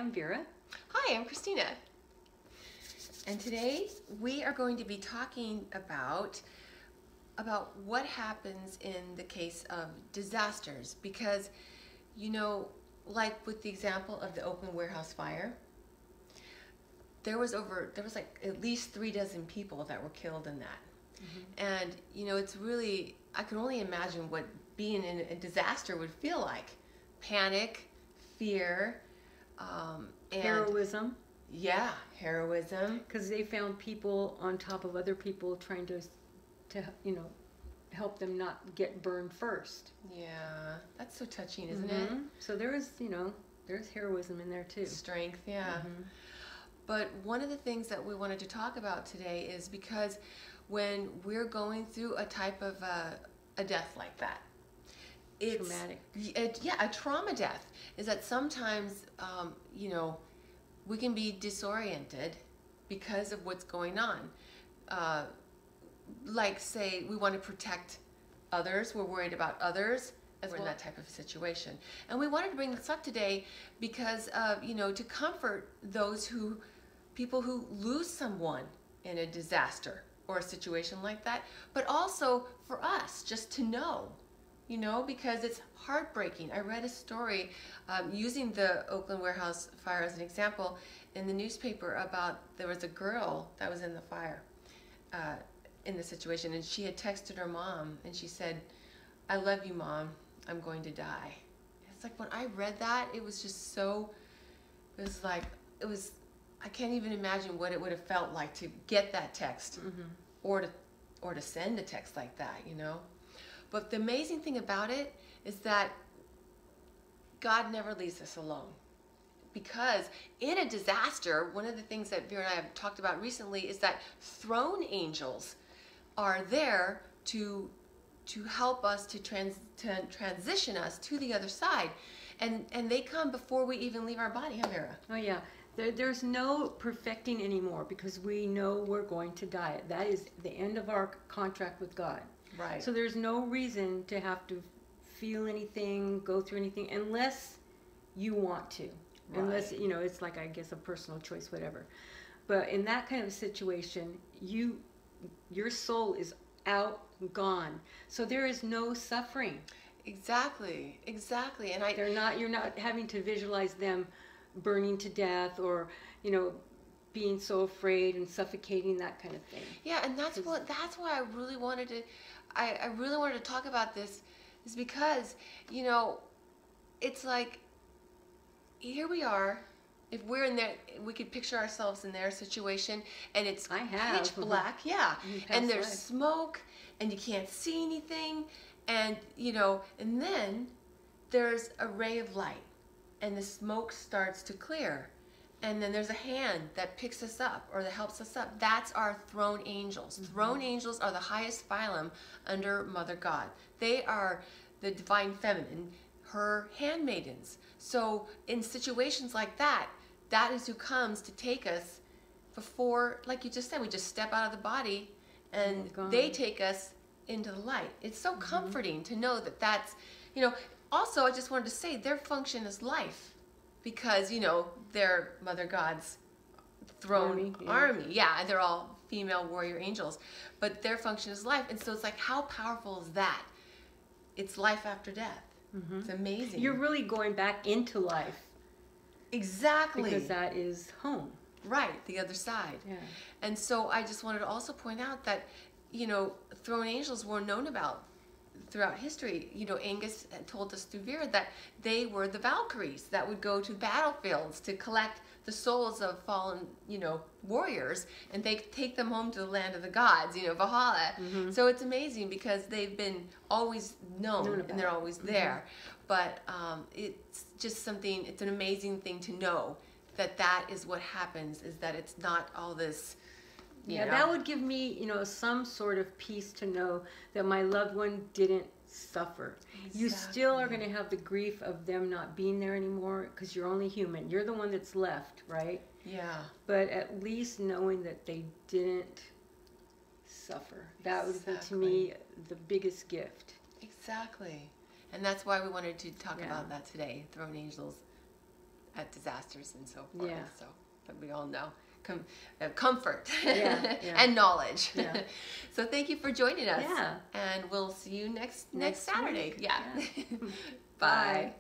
I'm Vera. Hi, I'm Christina. And today we are going to be talking about what happens in the case of disasters, because like with the example of the Oakland warehouse fire, there was like at least 36 people that were killed in that. And it's really, I can only imagine what being in a disaster would feel like. Panic, fear, and Heroism. Yeah, heroism. Because they found people on top of other people trying to help them not get burned first. Yeah, that's so touching, isn't it? So there's heroism in there too. Strength, yeah. But one of the things that we wanted to talk about today is because when we're going through a type of a death like that, it's traumatic. A trauma death, is that sometimes we can be disoriented because of what's going on. Like, say, we want to protect others, we're worried about others as we're in that type of situation. And we wanted to bring this up today because of, to comfort those people who lose someone in a disaster or a situation like that, but also for us just to know, because it's heartbreaking. I read a story using the Oakland warehouse fire as an example in the newspaper about there was a girl that was in the fire in the situation, and she had texted her mom and she said, "I love you, Mom, I'm going to die." It's like, when I read that, it was just so, I can't even imagine what it would have felt like to get that text or to send a text like that, But the amazing thing about it is that God never leaves us alone. Because in a disaster, one of the things that Vera and I have talked about recently is that throne angels are there to help us to transition us to the other side. And they come before we even leave our body, huh, Vera? Oh yeah. There's no perfecting anymore, because we know we're going to die. That is the end of our contract with God. Right. So there's no reason to have to feel anything, go through anything, unless you want to. Right. Unless, it's like, I guess, a personal choice, whatever. But in that kind of situation, your soul is out, gone. So there is no suffering. Exactly. And you're not having to visualize them burning to death, or being so afraid and suffocating, that kind of thing. Yeah, and that's why I really wanted to talk about this, is because it's like, here we are. If we're in there, we could picture ourselves in their situation, and it's pitch black, yeah, and there's smoke, and you can't see anything, and and then there's a ray of light, and the smoke starts to clear, and then there's a hand that picks us up or that helps us up. That's our throne angels. Throne angels are the highest phylum under Mother God. They are the divine feminine, her handmaidens. So in situations like that, that is who comes to take us before, like you just said, we just step out of the body and they take us into the light. It's so comforting to know that that's, also, I just wanted to say their function is life, because, they're Mother God's throne army. Yeah, they're all female warrior angels, but their function is life. And so it's like, how powerful is that? It's life after death. It's amazing. You're really going back into life. Exactly. Because that is home. Right, the other side. Yeah. And so I just wanted to also point out that, throne angels were known about throughout history. Angus had told us through Vera that they were the Valkyries that would go to battlefields to collect the souls of fallen, warriors, and they take them home to the land of the gods, Valhalla. So it's amazing because they've been always known and they're always there. But it's just something, it's an amazing thing to know that is what happens, is that it's not all this. Yeah, that would give me, some sort of peace to know that my loved one didn't suffer. Exactly. You still are going to have the grief of them not being there anymore, because you're only human. You're the one that's left, right? Yeah. But at least knowing that they didn't suffer, that would be, to me, the biggest gift. Exactly. And that's why we wanted to talk about that today, throne angels. at disasters and so forth. Yeah. So, but we all know comfort Yeah. and knowledge. Yeah. So thank you for joining us. Yeah. And we'll see you next Next Saturday. week. Yeah. Yeah. Bye.